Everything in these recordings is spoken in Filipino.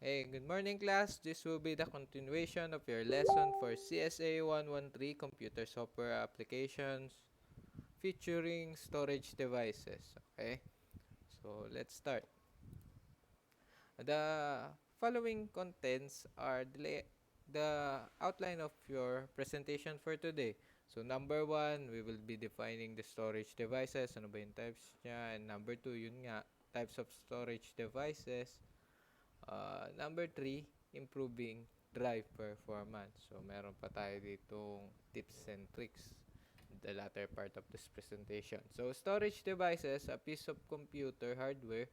Hey, good morning class. This will be the continuation of your lesson for CSA 113 Computer Software Applications featuring storage devices. Okay, so let's start. The following contents are the outline of your presentation for today. So number 1, we will be defining the storage devices. Ano ba yung types niya? And number 2, yun nga, types of storage devices. Number 3, improving drive performance. So, meron pa tayo ditong tips and tricks the latter part of this presentation. So, storage devices, a piece of computer hardware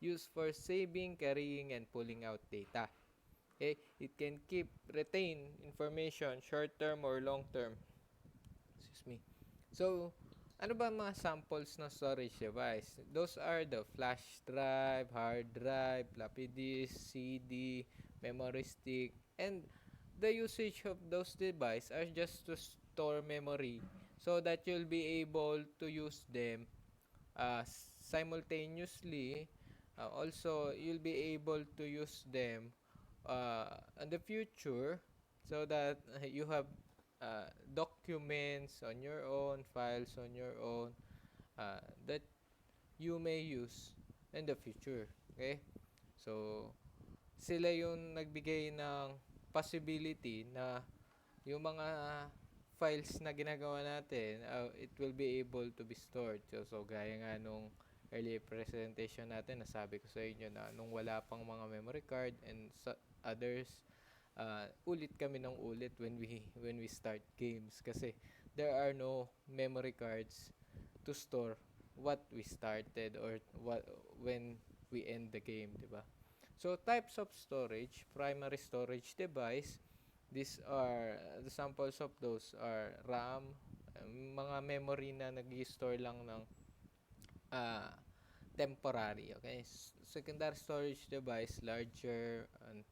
used for saving, carrying, and pulling out data. Okay? It can retain information short-term or long-term. Excuse me. So, ano ba mga samples ng storage device? Those are the flash drive, hard drive, floppy disk, CD, memory stick, and the usage of those devices are just to store memory so that you'll be able to use them simultaneously. Also, you'll be able to use them in the future so that you have documents on your own, files on your own that you may use in the future. Okay? So, sila yung nagbigay ng possibility na yung mga files na ginagawa natin, it will be able to be stored. So gaya nga nung early presentation natin, nasabi ko sa inyo na nung wala pang mga memory card and others, ulit kami ng ulit when we start games kasi there are no memory cards to store what we started or what when we end the game, di ba? So types of storage, primary storage device, these are the samples of those are RAM, mga memory na nag-store lang ng uh, temporary, okay? Secondary storage device, larger, and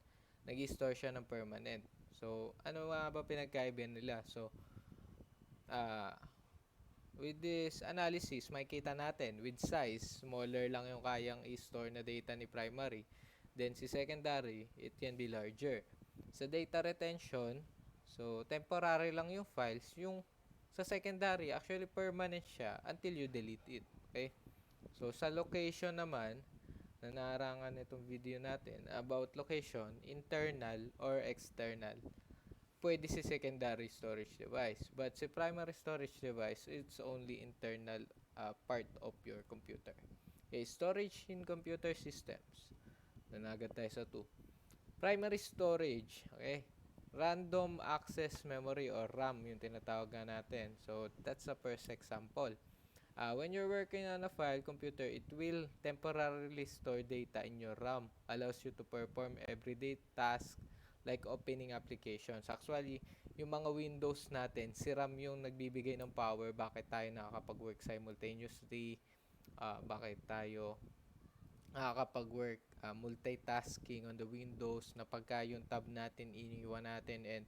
nag-store siya ng permanent. So, ano nga ba pinagkaiba nila? So, uh, with this analysis, makikita natin, with size, smaller lang yung kayang i-store na data ni primary. Then, si secondary, it can be larger. Sa data retention, so, temporary lang yung files. Yung sa secondary, actually permanent siya until you delete it. Okay? So, sa location naman, na naarangan itong video natin, about location, internal or external, pwede si secondary storage device. But si primary storage device, it's only internal part of your computer. Okay, storage in computer systems. Nanagat tayo sa 2. Primary storage, okay? Random access memory or RAM yung tinatawag na natin. So, that's the first example. When you're working on a file computer, it will temporarily store data in your RAM. Allows you to perform everyday tasks like opening applications. Actually, yung mga Windows natin, si RAM yung nagbibigay ng power. Bakit tayo nakakapag-work simultaneously? Bakit tayo nakakapag-work multitasking on the Windows na pagka yung tab natin iniwan natin and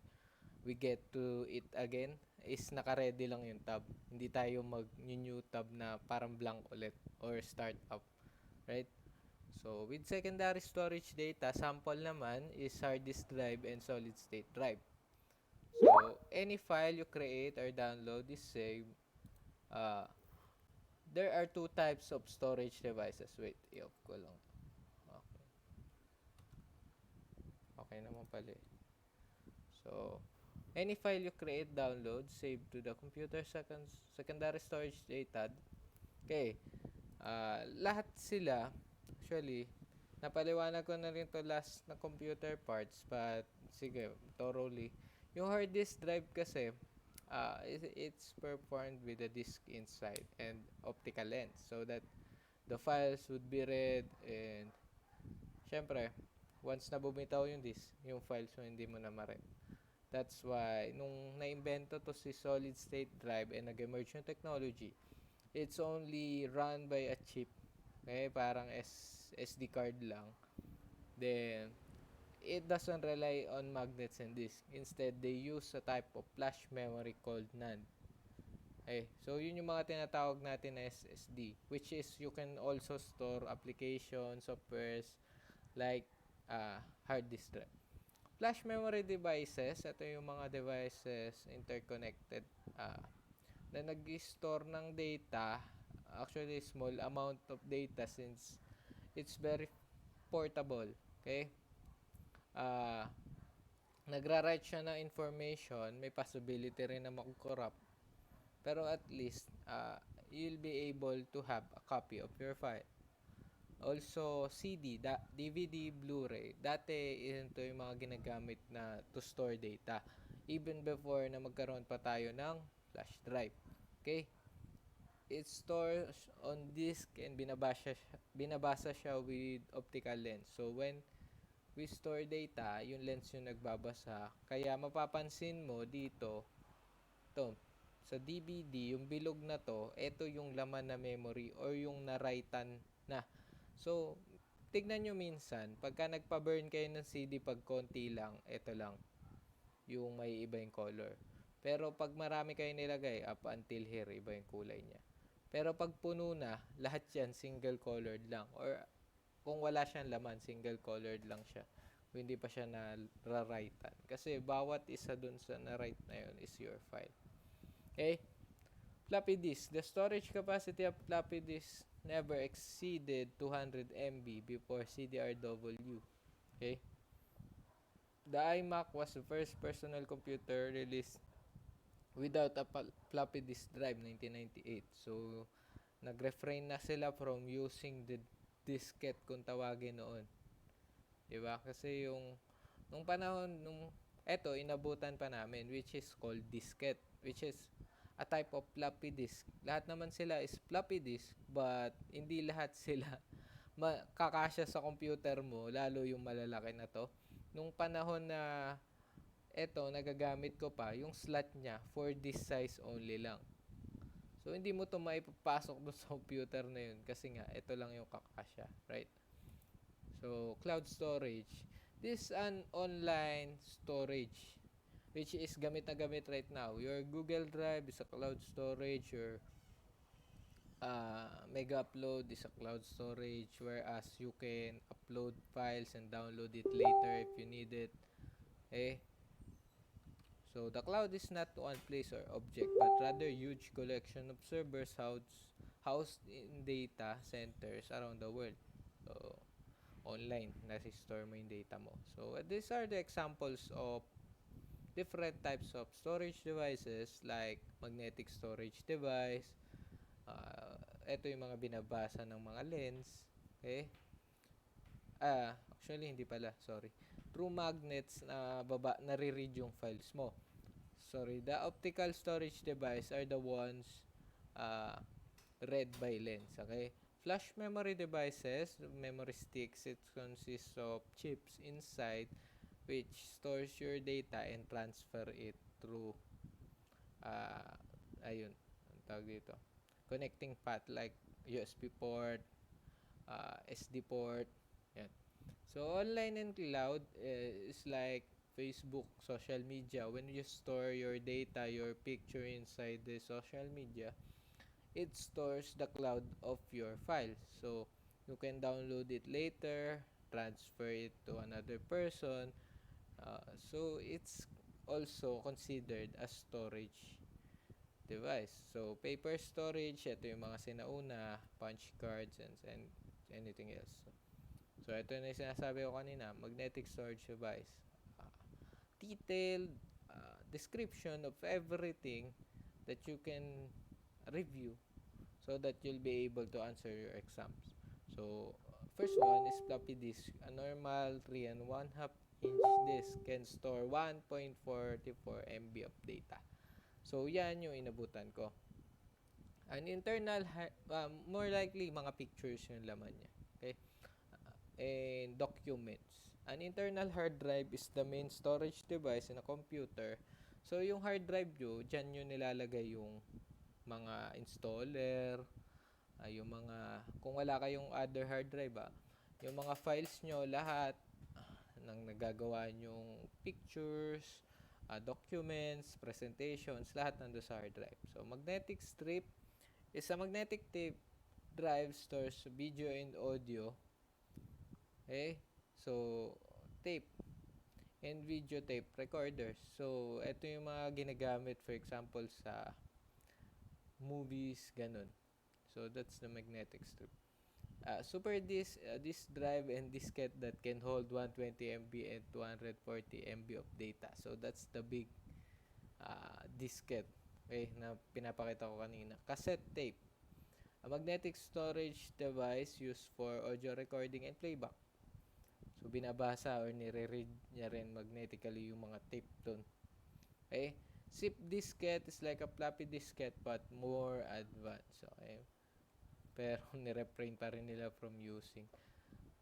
we get to it again is naka-ready lang yung tab. Hindi tayo mag-new tab na parang blank ulit or start up. Right? So, with secondary storage data, sample naman is hard disk drive and solid state drive. So, any file you create or download is saved. Uh, there are two types of storage devices. Wait, i-off ko lang. Okay. Okay naman pala eh. So, any file you create, download, save to the computer secondary storage data. Okay. Lahat sila, actually, napaliwanag ko na rin to last na computer parts, but sige, thoroughly. Yung hard disk drive kasi, it's performed with a disk inside and optical lens so that the files would be read and syempre, once na bumitaw yung disk, yung files mo hindi mo na ma-read. That's why, nung naimbento to si solid state drive and nag-emerge yung technology, it's only run by a chip. Okay, parang SD card lang. Then, it doesn't rely on magnets and disk. Instead, they use a type of flash memory called NAND. Okay, so yun yung mga tinatawag natin na SSD, which is you can also store applications, softwares, like hard disk drive. Flash memory devices, ito yung mga devices interconnected na nag-store ng data, actually small amount of data since it's very portable. Okay? Uh, Nagra-write siya ng information, may possibility rin na mag-corrupt. Pero at least, you'll be able to have a copy of your file. Also, CD, DVD, Blu-ray. Dati, ito yung mga ginagamit na to store data. Even before na magkaroon pa tayo ng flash drive. Okay? It stores on disk and binabasa siya with optical lens. So, when we store data, yung lens yung nagbabasa. Kaya mapapansin mo dito, to, sa DVD, yung bilog na to, ito yung laman na memory or yung na-writean na. So, tignan nyo minsan, pagka nagpa-burn kayo ng CD pag konti lang, ito lang, yung may iba yung color. Pero pag marami kayo nilagay, up until here, iba yung kulay niya. Pero pag puno na, lahat yan single colored lang. Or kung wala siyang laman, single colored lang siya. Kung hindi pa siya na-writean. Kasi bawat isa dun sa na-write na yun is your file. Okay? Floppy disk. The storage capacity of floppy disk never exceeded 200 MB before CDRW. Okay? The iMac was the first personal computer released without a floppy disk drive, 1998. So, nag-refrain na sila from using the diskette kung tawagin noon. Diba? Kasi nung panahon, eto, inabutan pa namin, which is called diskette, which is a type of floppy disk. Lahat naman sila is floppy disk, but hindi lahat sila kakasya sa computer mo, lalo yung malalaki na to. Nung panahon na eto, nagagamit ko pa, yung slot niya for this size only lang. So, hindi mo to maipapasok doon sa computer na yun kasi nga, ito lang yung kakasya, right? So, cloud storage. This is an online storage which is gamit na gamit right now. Your Google Drive is a cloud storage. Your Mega Upload is a cloud storage, whereas you can upload files and download it later if you need it. Okay? So, the cloud is not one place or object, but rather huge collection of servers housed in data centers around the world. So, online, nasi-store mo yung data mo. So, these are the examples of different types of storage devices like magnetic storage device. Ito yung mga binabasa ng mga lens. Okay? Actually, hindi pala. Sorry. Through magnets na nare-read yung files mo. Sorry, the optical storage device are the ones read by lens. Okay? Flash memory devices, memory sticks, it consists of chips inside which stores your data and transfer it through ayun, ang tawag dito, connecting path like USB port, SD port, yan. So, online and cloud is like Facebook, social media. When you store your data, your picture inside the social media, it stores the cloud of your files. So, you can download it later, transfer it to another person. So, it's also considered as storage device. So, paper storage, ito yung mga sinauna, punch cards, and anything else. So, ito na yung sinasabi ko kanina, magnetic storage device. Detailed description of everything that you can review so that you'll be able to answer your exams. So, first one is floppy disk. A normal 3 and 1/2 inch disk can store 1.44 MB of data. So, yan yung inabutan ko. An internal, more likely, mga pictures yung laman niya. Okay? And documents. An internal hard drive is the main storage device in a computer. So, yung hard drive nyo, dyan nyo nilalagay yung mga installer, yung mga, kung wala kayong other hard drive, yung mga files nyo, lahat, ng nagagawa nyong pictures, documents, presentations, lahat nando sa hard drive. So, magnetic strip is a magnetic tape drive stores video and audio. Okay? So, tape and videotape recorders. So, ito yung mga ginagamit, for example, sa movies, ganun. So, that's the magnetic strip. Super disk drive and diskette that can hold 120 MB and 240 MB of data. So, that's the big diskette, okay, na pinapakita ko kanina. Cassette tape, a magnetic storage device used for audio recording and playback. So, binabasa or nire-read niya rin magnetically yung mga tape dun. Okay? Zip diskette is like a floppy diskette but more advanced. Okay? Pero nirefrain pa rin nila from using.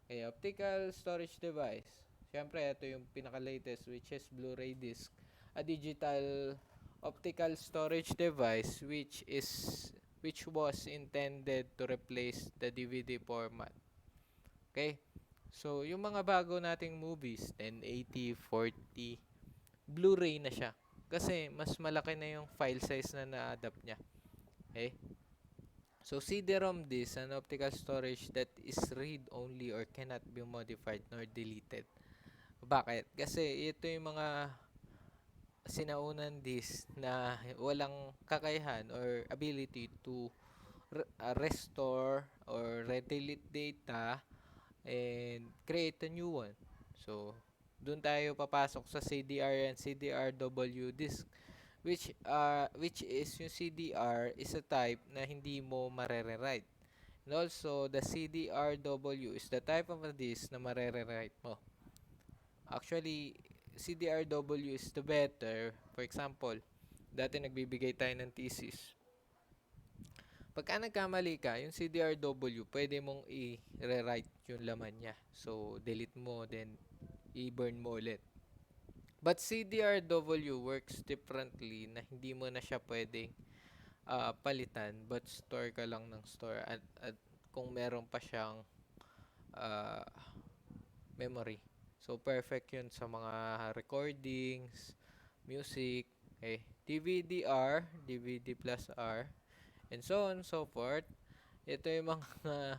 Okay, optical storage device. Siyempre, ito yung pinaka-latest which is Blu-ray disc. A digital optical storage device which was intended to replace the DVD format. Okay? So, yung mga bago nating movies, 1080, 40, Blu-ray na siya. Kasi mas malaki na yung file size na na-adapt niya. Okay? So, CD-ROM disk, an optical storage that is read-only or cannot be modified nor deleted. Bakit? Kasi ito yung mga sinaunan disk na walang kakayahan or ability to restore or redelete data and create a new one. So, doon tayo papasok sa CDR and CDRW disk which is yung CDR is a type na hindi mo marere-write. And also, the CDRW is the type of a disk na marere-write mo. Actually, CDRW is the better. For example, dati nagbibigay tayo ng thesis. Pagka nagkamali ka, yung CDRW, pwede mong i-rewrite yung laman niya. So, delete mo, then i-burn mo ulit. But CDRW works differently na hindi mo na siya pwedeng palitan but store ka lang ng store at kung meron pa siyang uh, memory. So, perfect yun sa mga recordings, music, okay. DVD-R, DVD plus R, and so on and so forth. Ito yung mga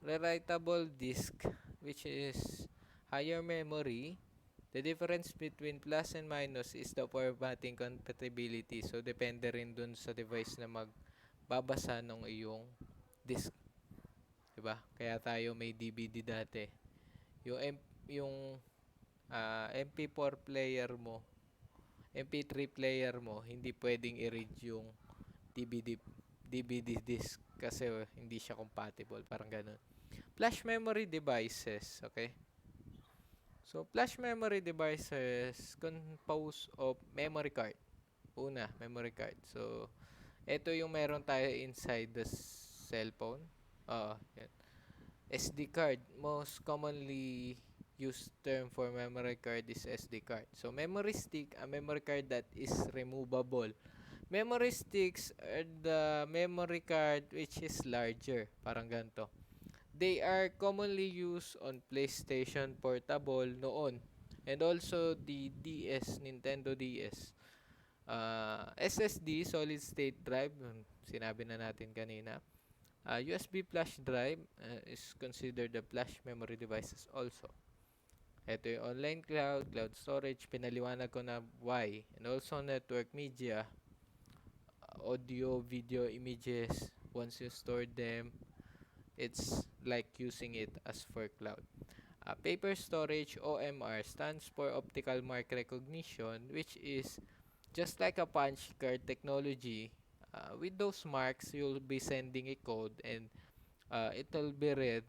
rewritable disk which is higher memory. The difference between plus and minus is the formatting compatibility. So, depende rin dun sa device na magbabasa ng iyong disk. Diba? Kaya tayo may DVD dati. Yung MP4 player mo, MP3 player mo, hindi pwedeng i-read yung DVD disc kasi hindi siya compatible. Parang ganun. Flash memory devices, okay? So, flash memory devices composed of memory card. Una, memory card. So, ito yung meron tayo inside the cellphone. Yan. SD card. Most commonly used term for memory card is SD card. So, memory stick, a memory card that is removable. Memory sticks are the memory card which is larger. Parang ganito. They are commonly used on PlayStation Portable noon. And also the DS, Nintendo DS. SSD, solid state drive, sinabi na natin kanina. USB flash drive is considered the flash memory devices also. Ito yung online cloud, cloud storage, pinaliwanag ko na why. And also network media, audio, video, images, once you store them, it's like using it as for cloud. Paper storage, OMR, stands for optical mark recognition, which is just like a punch card technology. With those marks, you'll be sending a code and it will be read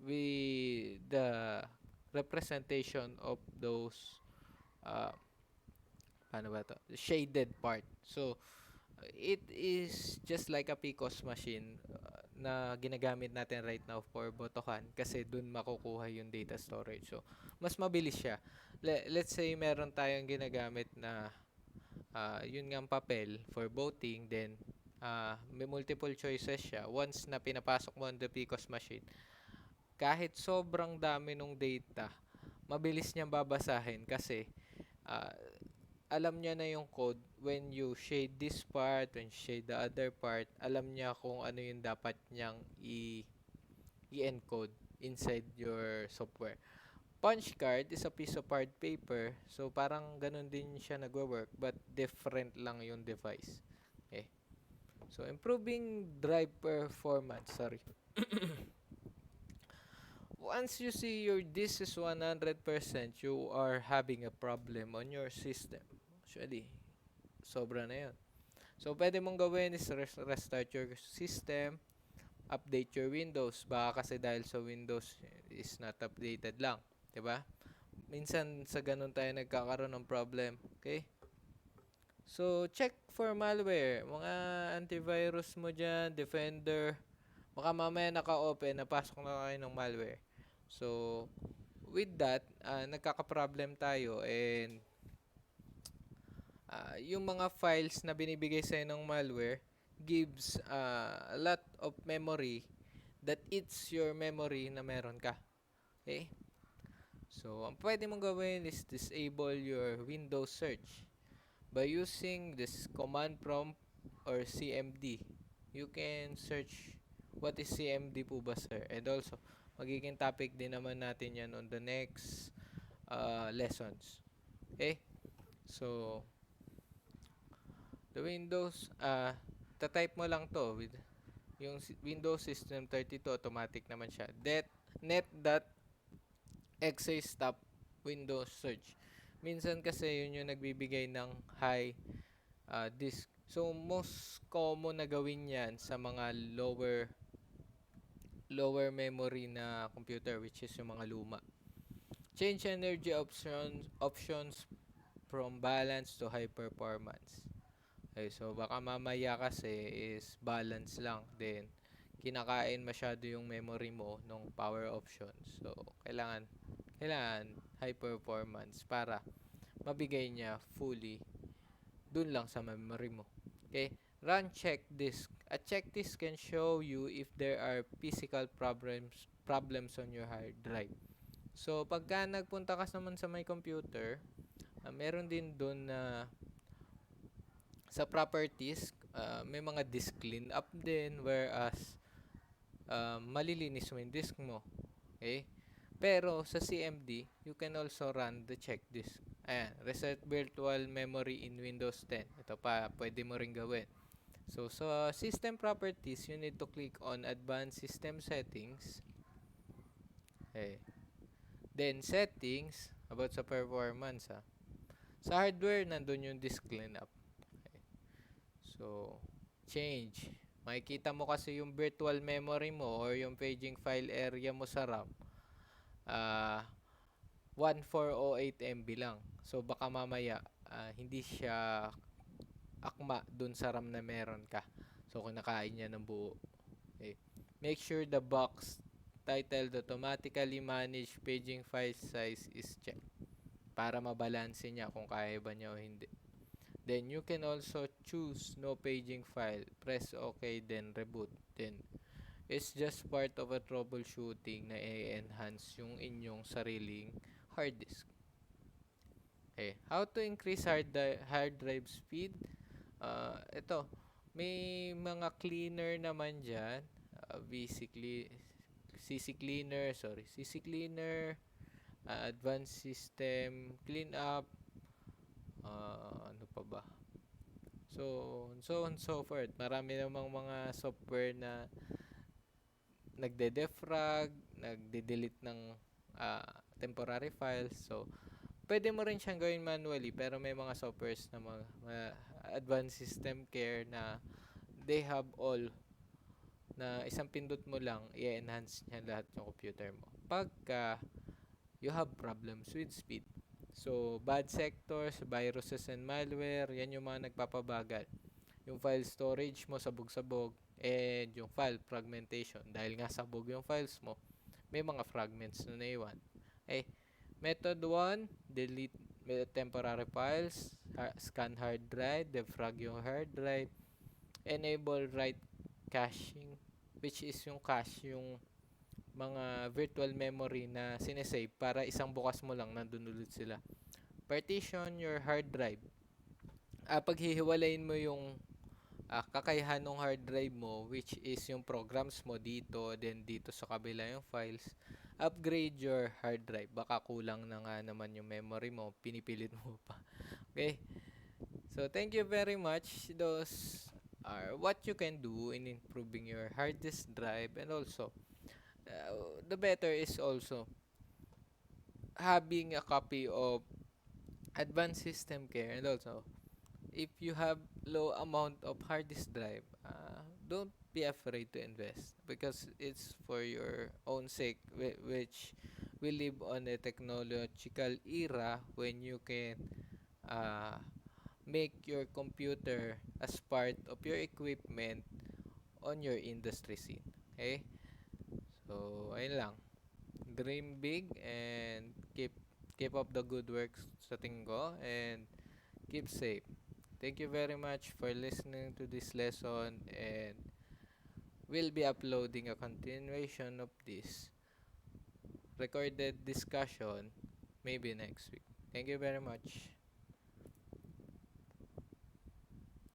with the representation of those uh, paano ba to? Shaded part. So, it is just like a PCOS machine na ginagamit natin right now for botohan kasi dun makukuha yung data storage. So, mas mabilis siya. Let's say meron tayong ginagamit na yun nga ang papel for voting, then may multiple choices siya. Once na pinapasok mo on the PCOS machine, kahit sobrang dami ng data, mabilis niyang babasahin kasi uh, alam niya na yung code. When you shade this part, when you shade the other part, alam niya kung ano yung dapat niyang i-encode inside your software. punch card is a piece of hard paper. So, parang ganun din siya nagwo-work, but different lang yung device. Okay. So, improving drive performance. Sorry. Once you see your this is 100%, you are having a problem on your system. Actually, sobra na yun. So, pwede mong gawin is restart your system, update your Windows. Baka kasi dahil sa Windows is not updated lang. 'Di ba? Minsan sa ganun tayo nagkakaroon ng problem. Okay? So, check for malware. Mga antivirus mo dyan, Defender. Baka mamaya naka-open, napasok na kayo ng malware. So, with that, nagkaka-problem tayo and yung mga files na binibigay sa'yo ng malware gives a lot of memory that it's your memory na meron ka. Okay? So, ang pwede mong gawin is disable your Windows search. By using this command prompt or CMD, you can search what is CMD po ba, sir? And also, magiging topic din naman natin yan on the next lessons. Okay? So, the Windows, ta-type mo lang to with yung Windows System 32, automatic naman siya. net.exe stop Windows search. Minsan kasi yun yung nagbibigay ng high disk. So, most common na gawin yan sa mga lower memory na computer, which is yung mga luma. Change energy options from balance to high performance. Okay, so baka mamaya kasi is balance lang, then kinakain masyado yung memory mo ng power options. So kailangan high performance para mabigay niya fully dun lang sa memory mo. Okay? Run check disk. A check disk can show you if there are physical problems on your hard drive. So pagka nagpunta ka naman sa my computer, meron din dun na sa properties, may mga disk clean up din, whereas malilinis mo yung disk mo. Okay? Pero sa CMD, you can also run the check disk. Ayan, reset virtual memory in Windows 10. Ito pa, pwede mo rin gawin. So, sa system properties, you need to click on advanced system settings. Okay. Then, settings, about sa performance. Sa hardware, nandun yung disk cleanup. Okay. So, change. Makikita mo kasi yung virtual memory mo or yung paging file area mo sa RAM. 1408 MB lang. So, baka mamaya, hindi siya akma dun sa RAM na meron ka. So, kinakain niya ng buo. Okay. Make sure the box titled automatically manage paging file size is checked para mabalanse niya kung kaya ba niya o hindi. Then, you can also choose no paging file. Press OK, then reboot. Then, it's just part of a troubleshooting na i-enhance yung inyong sariling hard disk. Okay. How to increase hard drive speed? Ito, may mga cleaner naman dyan. Basically, CC Cleaner, Advanced System Cleanup, ano pa ba? So on so forth. Marami namang mga software na nagde-defrag, nagde-delete ng temporary files. So, pwede mo rin siyang gawin manually, pero may mga softwares na mga advanced system care na they have all na isang pindot mo lang, i-enhance niya lahat ng computer mo. Pagka you have problems with speed. So, bad sectors, viruses and malware, yan yung mga nagpapabagal. Yung file storage mo, sabog-sabog, and yung file fragmentation. Dahil nga sabog yung files mo, may mga fragments na naiwan. Okay. Method 1, delete temporary files, scan hard drive, defrag yung hard drive, enable write caching, which is yung cache, yung mga virtual memory na sinesave para isang bukas mo lang nandun ulit sila. Partition your hard drive. Paghihiwalayin mo yung kakayahan ng hard drive mo, which is yung programs mo dito, then dito sa kabila yung files. upgrade your hard drive. Baka kulang na nga naman yung memory mo, pinipilit mo pa. Okay? So, thank you very much. Those are what you can do in improving your hard disk drive, and also, the better is also having a copy of advanced system care. And also, if you have low amount of hard disk drive, don't be afraid to invest, because it's for your own sake, which we live on a technological era when you can uh, make your computer as part of your equipment on your industry scene. Okay? So, ayun lang. Dream big and keep up the good work sa tingin ko, and keep safe. Thank you very much for listening to this lesson, and we'll be uploading a continuation of this recorded discussion maybe next week. Thank you very much.